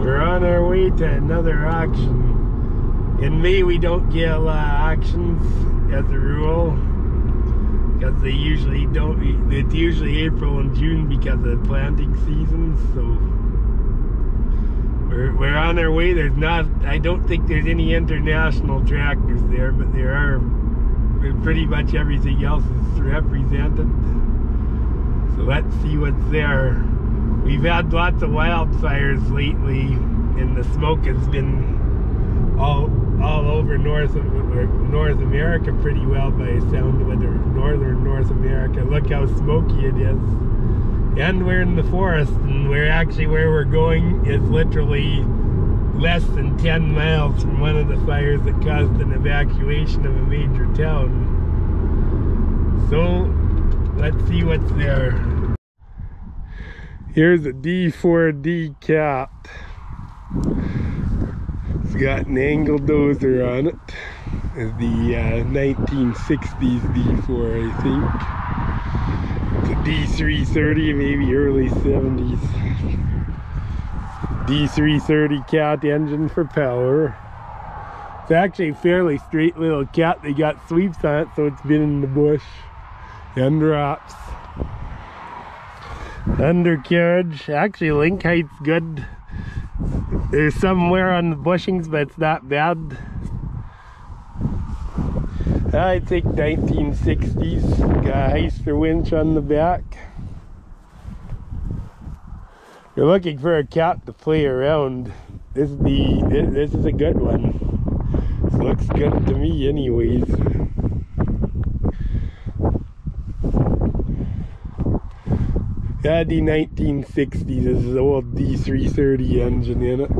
We're on our way to another auction. In May we don't get a lot of auctions as a rule, because they usually don't. It's usually April and June because of the planting season. So we're on our way. There's not. I don't think there's any international tractors there, but there are. Pretty much everything else is represented. So let's see what's there. We've had lots of wildfires lately, and the smoke has been all over North America pretty well by the sound of it, or northern North America. Look how smoky it is. And we're in the forest, and where we're going is literally less than 10 miles from one of the fires that caused an evacuation of a major town. So let's see what's there. Here's a D4D cat. It's got an angle dozer on it. It's the 1960s D4, I think. It's a D330, maybe early 70s. D330 cat engine for power. It's actually a fairly straight little cat. They got sweeps on it, so it's been in the bush and drops. Undercarriage, actually link height's good. There's some wear on the bushings, but it's not bad. I think 1960s. Got a Heister winch on the back. You're looking for a cat to play around. This is a good one. This looks good to me anyways. Yeah, the 1960s. This is the old D330 engine in it.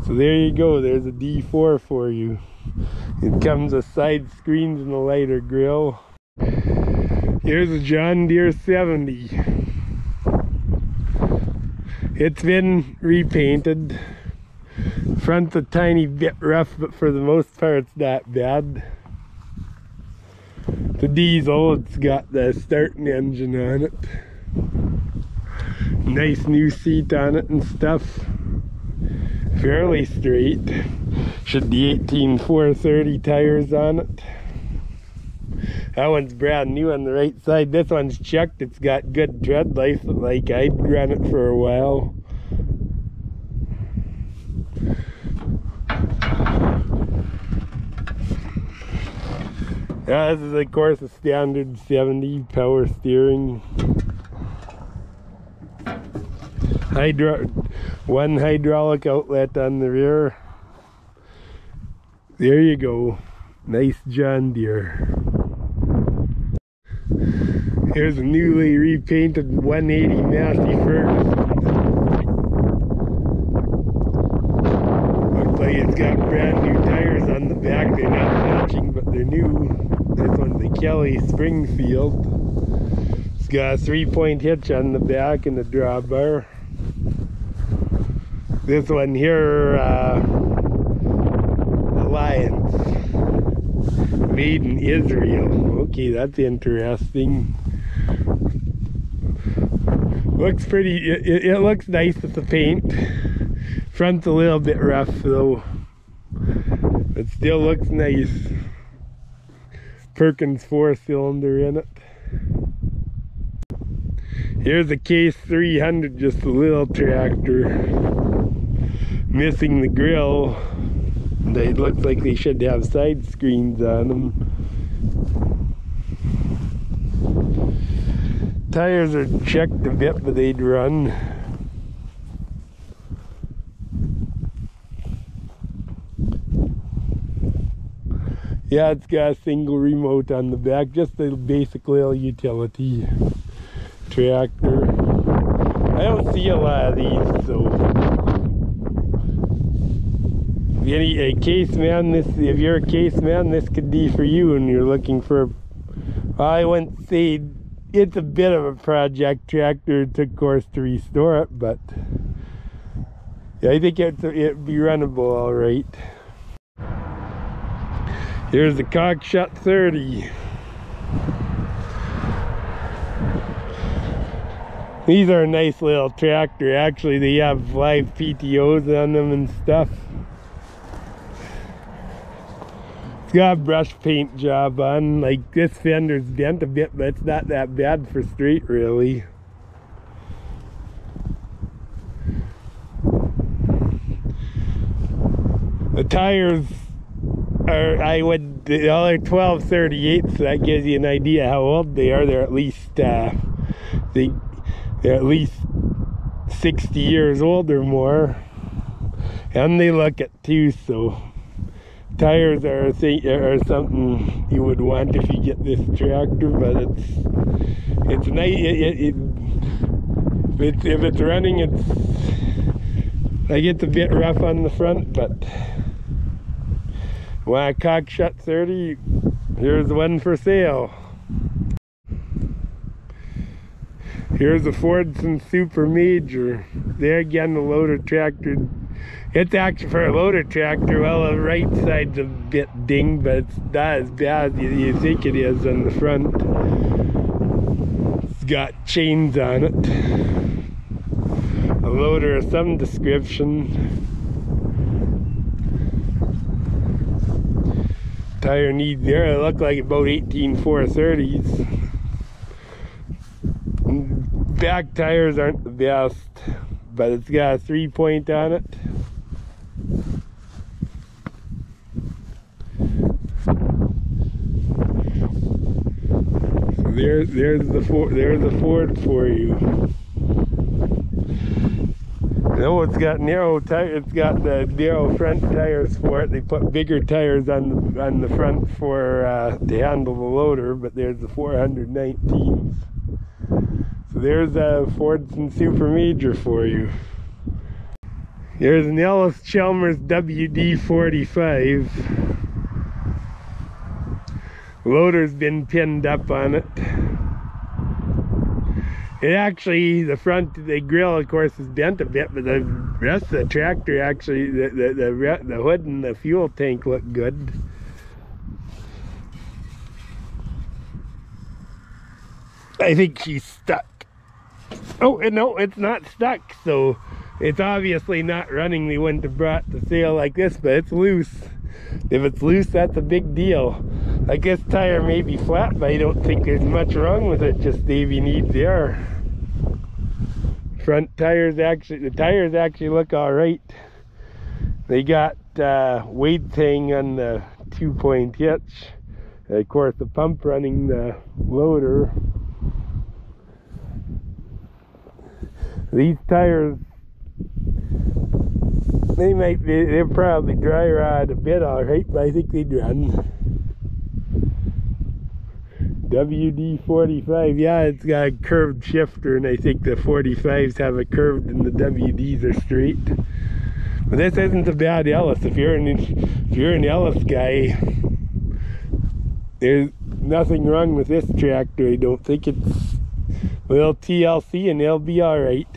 So there you go. There's a D4 for you. It comes with side screens and a lighter grill. Here's a John Deere 70. It's been repainted. Front's a tiny bit rough, but for the most part it's not bad. The diesel, it's got the starting engine on it. Nice new seat on it and stuff. Fairly straight. Should be 18-430 tires on it. That one's brand new on the right side. This one's checked. It's got good tread life, like I'd run it for a while. Yeah, this is of course a standard 70 power steering. One hydraulic outlet on the rear. There you go. Nice John Deere. Here's a newly repainted 180 Massey Ferguson. Looks like it's got brand new tires on the back. They're not matching, but they're new. This one's a Kelly Springfield. It's got a 3-point hitch on the back and a drawbar. This one here, Alliance. Made in Israel. Okay, that's interesting. Looks pretty, it looks nice with the paint. Front's a little bit rough though. It still looks nice. Perkins 4-cylinder in it. Here's a Case 300, just a little tractor. Missing the grill. They look like they should have side screens on them. Tires are checked a bit, but they'd run. Yeah, it's got a single remote on the back, just a basic little utility tractor. I don't see a lot of these, so if you're a case man, this could be for you, and you're looking for. I wouldn't say it's a bit of a project tractor. It took course to restore it, but yeah, I think it'd be runnable all right. Here's the Cockshutt 30. These are a nice little tractor. Actually, they have live PTOs on them and stuff. It's got a brush paint job on. Like, this fender's bent a bit, but it's not that bad for straight, really. The tires are, they're 1238, so that gives you an idea how old they are. They're at least, they're at least 60 years old or more. And they look it too, so tires are something you would want if you get this tractor, but it's nice. If it's running, it's a bit rough on the front, but want a Cockshutt 30? Here's one for sale. Here's a Fordson Super Major. There again, the loader tractor. It's actually, for a loader tractor, well, the right side's a bit dinged, but it's not as bad as you think it is on the front. It's got chains on it. A loader of some description. Tire needs there, they look like about 18-430s. Back tires aren't the best, but it's got a 3-point on it. So there's the Ford for you. No, it's got narrow tire. It's got the narrow front tires for it. They put bigger tires on the front for to handle the loader. But there's the 419s. So there's a Fordson Super Major for you. Here's an Allis Chalmers WD-45. Loader's been pinned up on it. It actually, the grill of course is bent a bit, but the rest of the tractor actually, the hood and the fuel tank look good. I think she's stuck. Oh, no, it's not stuck, so it's obviously not running. They wouldn't have brought the sale like this, but it's loose. If it's loose, that's a big deal. Like, this tire may be flat, but I don't think there's much wrong with it, just Davey needs air. Front tires actually, the tires actually look alright. They got weight hang on the 2-point hitch. And of course, the pump running the loader. These tires, they're probably dry rot a bit alright, but I think they'd run. WD-45, yeah, it's got a curved shifter, and I think the 45s have a curved and the WDs are straight. But this isn't a bad Allis. If you're an Allis guy, there's nothing wrong with this tractor. I don't think. It's a little TLC and they'll be alright.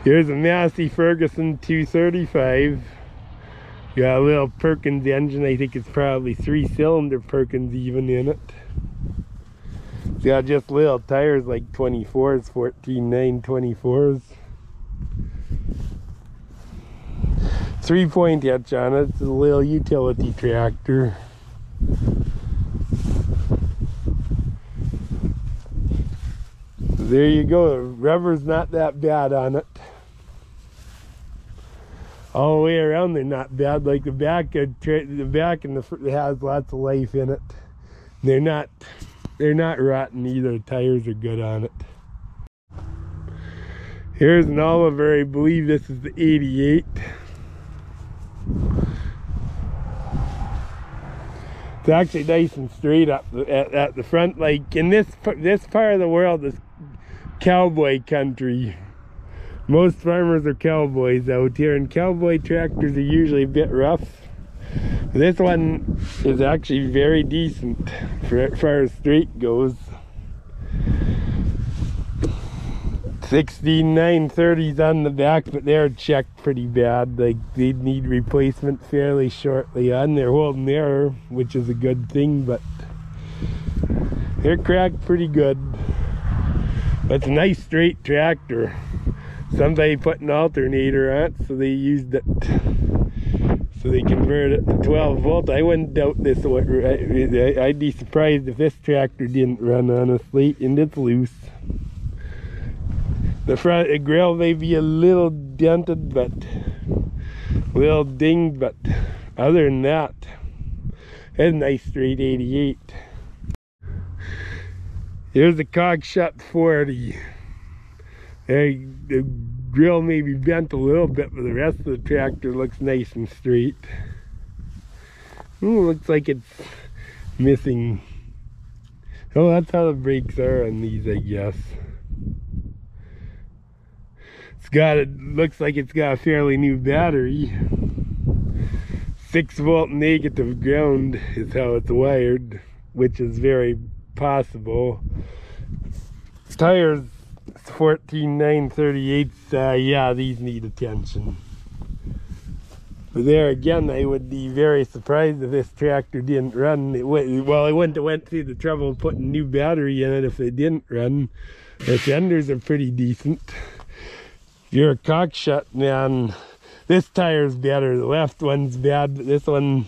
Here's a Massey Ferguson 235. Got a little Perkins engine. I think it's probably 3-cylinder Perkins even in it. It's got just little tires like 24s, 14.9 24s. 3-point hitch on it. It's a little utility tractor. There you go. The rubber's not that bad on it. All the way around they're not bad. Like the back and the front has lots of life in it. They're not rotten either. The tires are good on it. Here's an Oliver. I believe this is the 88. It's actually nice and straight up at the front. Like in this part of the world is cowboy country. Most farmers are cowboys out here, and cowboy tractors are usually a bit rough. This one is actually very decent for as far as straight goes. 16-930s on the back, but they're checked pretty bad. Like they'd need replacement fairly shortly on. They're holding there, which is a good thing, but they're cracked pretty good. It's a nice straight tractor. Somebody put an alternator on it, so they used it. So they converted it to 12 volt. I wouldn't doubt this one. I'd be surprised if this tractor didn't run, honestly, and it's loose. The front grill may be a little dented, but a little dinged, but other than that, it's a nice straight 88. Here's the Cockshutt 40. The grill may be bent a little bit, but the rest of the tractor looks nice and straight. Ooh, looks like it's missing. Oh, that's how the brakes are on these, I guess. Looks like it's got a fairly new battery. 6 volt negative ground is how it's wired, which is very possible. Tires 14.938. Yeah, these need attention. But there again, I would be very surprised if this tractor didn't run. Well, I wouldn't have went through the trouble of putting a new battery in it if it didn't run. The fenders are pretty decent. If you're a Cockshutt man, this tire's better. The left one's bad, but this one,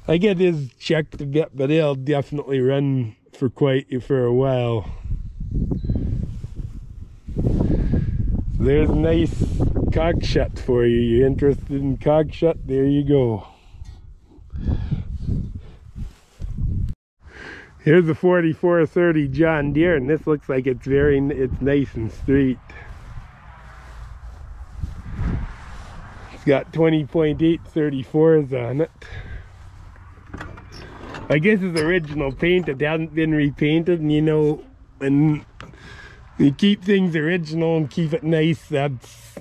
I get is checked a bit, but it'll definitely run for a while. There's a nice Cockshutt for you. You're interested in Cockshutt? There you go. Here's the 4430 John Deere, and this looks like it's nice and straight. It's got 20.834s on it. I guess it's original paint. It hasn't been repainted, and you know, when you keep things original and keep it nice, that's,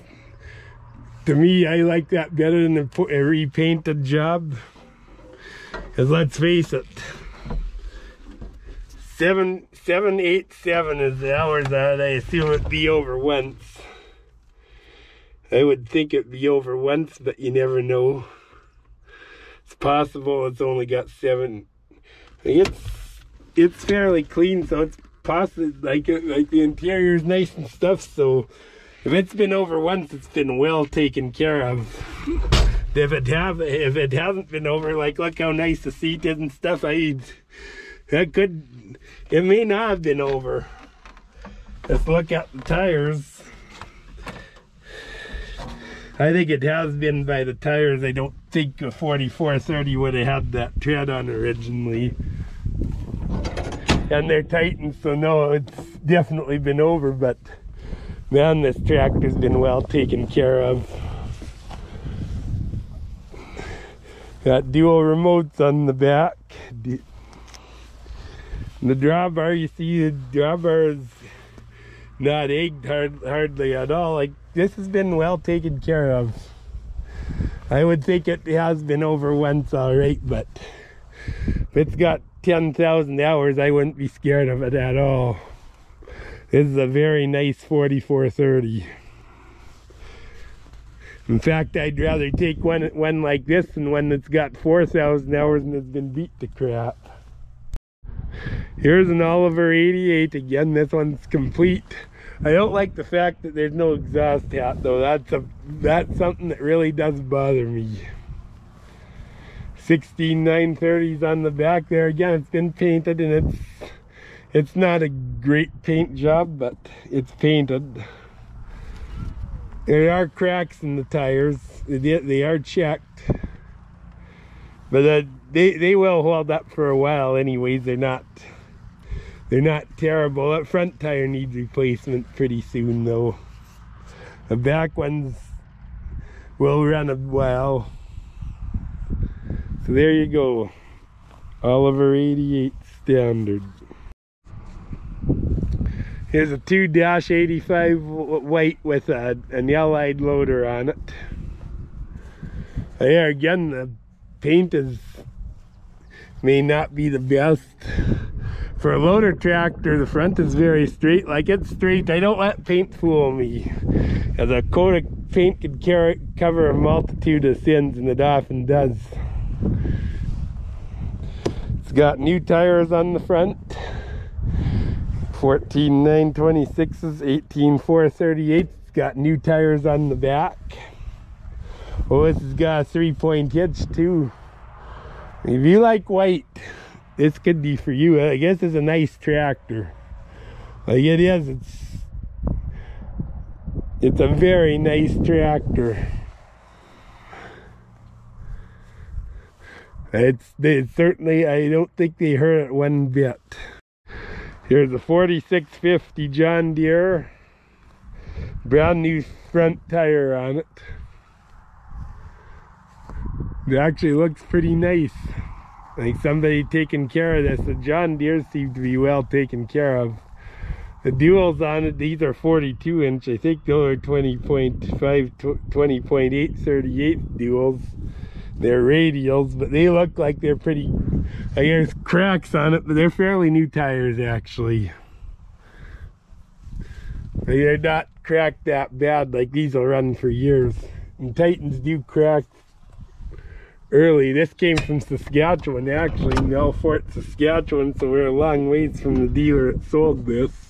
to me, I like that better than a repainted job. Because let's face it, 787 is the hours that I assume it'd be over once. I would think it'd be over once, but you never know. It's possible it's only got 7. It's fairly clean, so it's possible, like the interior's nice and stuff, so if it's been over once, it's been well taken care of. If it hasn't been over, like, look how nice the seat is and stuff, it may not have been over. Let's look at the tires. I think it has been by the tires. I don't think a 4430 would have had that tread on originally. And they're tightened, so no, it's definitely been over, but man, this tractor's been well taken care of. Got dual remotes on the back. The drawbar, you see, the drawbar is not egged hardly at all. Like, this has been well taken care of. I would think it has been over once, all right, but if it's got 10,000 hours, I wouldn't be scared of it at all. This is a very nice 4430. In fact, I'd rather take one like this than one that's got 4,000 hours and has been beat to crap. Here's an Oliver 88 again. This one's complete. I don't like the fact that there's no exhaust hat, though. That's something that really does bother me. 16.930s on the back there. Again, it's been painted, and it's not a great paint job, but it's painted. There are cracks in the tires. They are checked, but they will hold up for a while anyways. They're not terrible. That front tire needs replacement pretty soon, though. The back ones will run a while. So there you go, Oliver 88 standard. Here's a 2-85 white with an allied loader on it. There again, the paint may not be the best. For a loader tractor, the front is very straight. Like, it's straight. I don't let paint fool me. As a coat of paint can cover a multitude of sins, and it often does. It's got new tires on the front. 14926s, 18438s. Got new tires on the back. Oh, this has got a 3-point hitch too. If you like white, this could be for you. I guess it's a nice tractor. Like it is, it's a very nice tractor. They certainly, I don't think they hurt it one bit. Here's a 4650 John Deere. Brand new front tire on it. It actually looks pretty nice. Like somebody taking care of this. The John Deere seem to be well taken care of. The duals on it, these are 42 inch. I think those are 20.5, 20.8, 38 duals. They're radials, but they look like they're pretty, there's cracks on it, but they're fairly new tires actually. They're not cracked that bad, like these will run for years. And Titans do crack early. This came from Saskatchewan actually, Melfort, Saskatchewan, so we're a long ways from the dealer that sold this.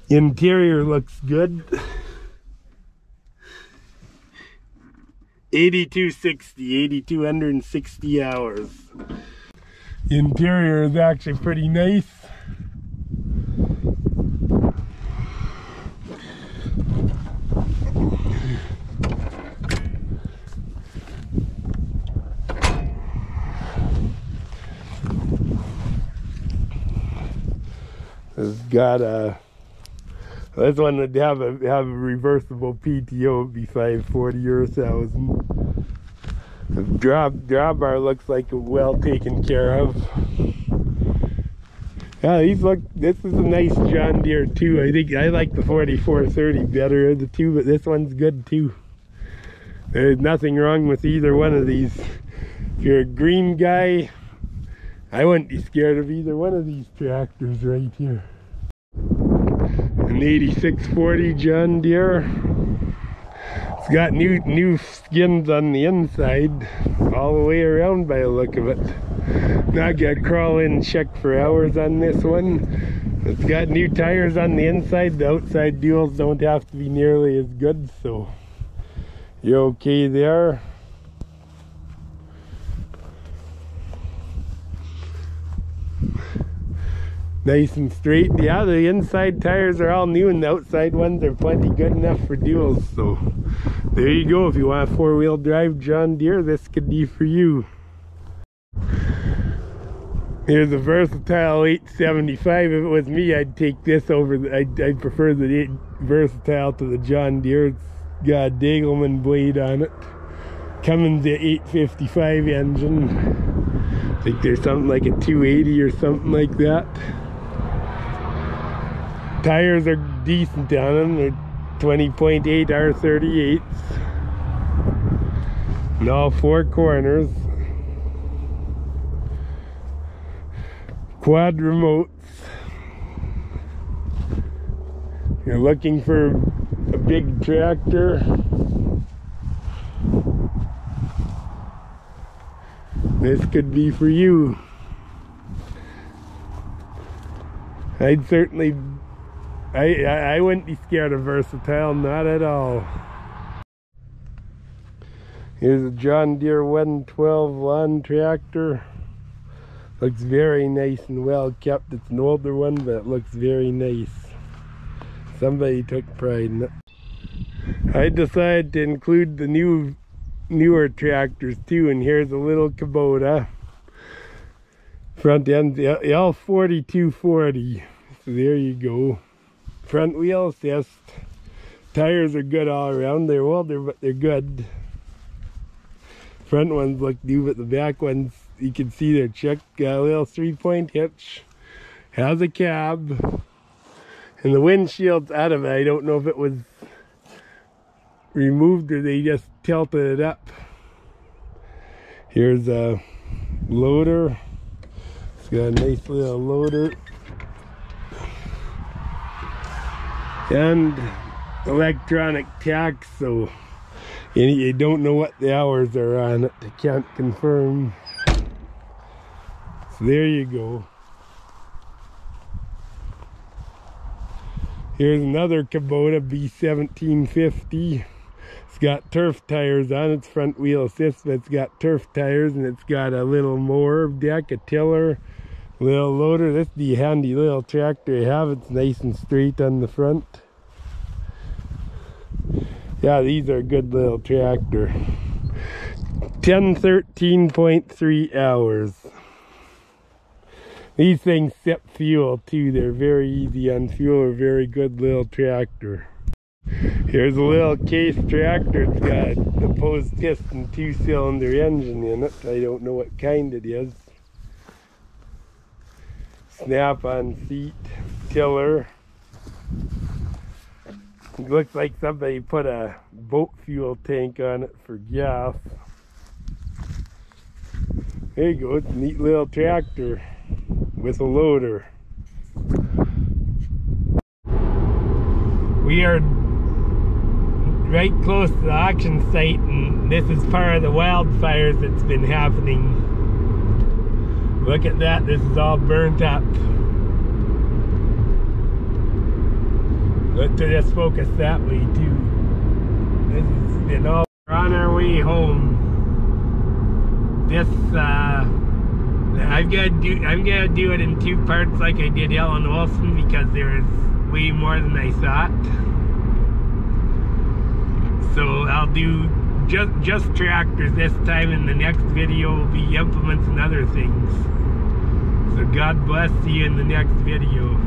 Interior looks good. 8,260 hours. Interior is actually pretty nice. It's got a, this one would have a reversible PTO, it'd be 540 or 1,000. The drawbar looks like well taken care of. Yeah, these look, this is a nice John Deere too. I think I like the 4430 better of the two, but this one's good too. There's nothing wrong with either one of these. If you're a green guy, I wouldn't be scared of either one of these tractors right here. An 8640 John Deere. It's got new skins on the inside, all the way around by the look of it. Now I gotta crawl in and check for hours on this one. It's got new tires on the inside. The outside duals don't have to be nearly as good, so you're okay there. Nice and straight. Yeah, the inside tires are all new and the outside ones are plenty good enough for duals. So there you go. If you want a 4-wheel drive John Deere, this could be for you. Here's a Versatile 875. If it was me, I'd take this over. I'd prefer the Versatile to the John Deere. It's got a Dagelman blade on it. Cummins the 855 engine. I think there's something like a 280 or something like that. Tires are decent on them. They're 20.8 R38s. And all 4 corners. Quad remotes. You're looking for a big tractor. This could be for you. I'd certainly, I wouldn't be scared of Versatile, not at all. Here's a John Deere 112 lawn tractor. Looks very nice and well kept. It's an older one, but it looks very nice. Somebody took pride in it. I decided to include the newer tractors too, and here's a little Kubota. Front end, the L4240. So there you go. Front wheel assist. Tires are good all around. They're older, but they're good. Front ones look new, but the back ones, you can see they're checked. Got a little 3-point hitch. Has a cab. And the windshield's out of it. I don't know if it was removed or they just tilted it up. Here's a loader. It's got a nice little loader. And electronic tax, so And you don't know what the hours are on it. I can't confirm. So there you go. Here's another Kubota B1750. It's got turf tires on its front wheel assist, but it's got turf tires, and it's got a little mower deck, a tiller, little loader. This is the handy little tractor I have. It's nice and straight on the front. Yeah, these are a good little tractor. 13.3 hours. These things sip fuel too. They're very easy on fuel. A very good little tractor. Here's a little case tractor. It's got a opposed piston 2-cylinder engine in it. I don't know what kind it is. Snap-on seat, tiller. It looks like somebody put a boat fuel tank on it for gas. There you go. It's a neat little tractor with a loader. We are right close to the auction site, and this is part of the wildfires that's been happening. Look at that, this is all burnt up. Let's just focus that way too. This has been all. We're on our way home. This I'm gonna do it in 2 parts like I did Ellen Olson, because there is way more than I thought. So I'll do just tractors this time, and the next video will be implements and other things. So God bless, see you in the next video.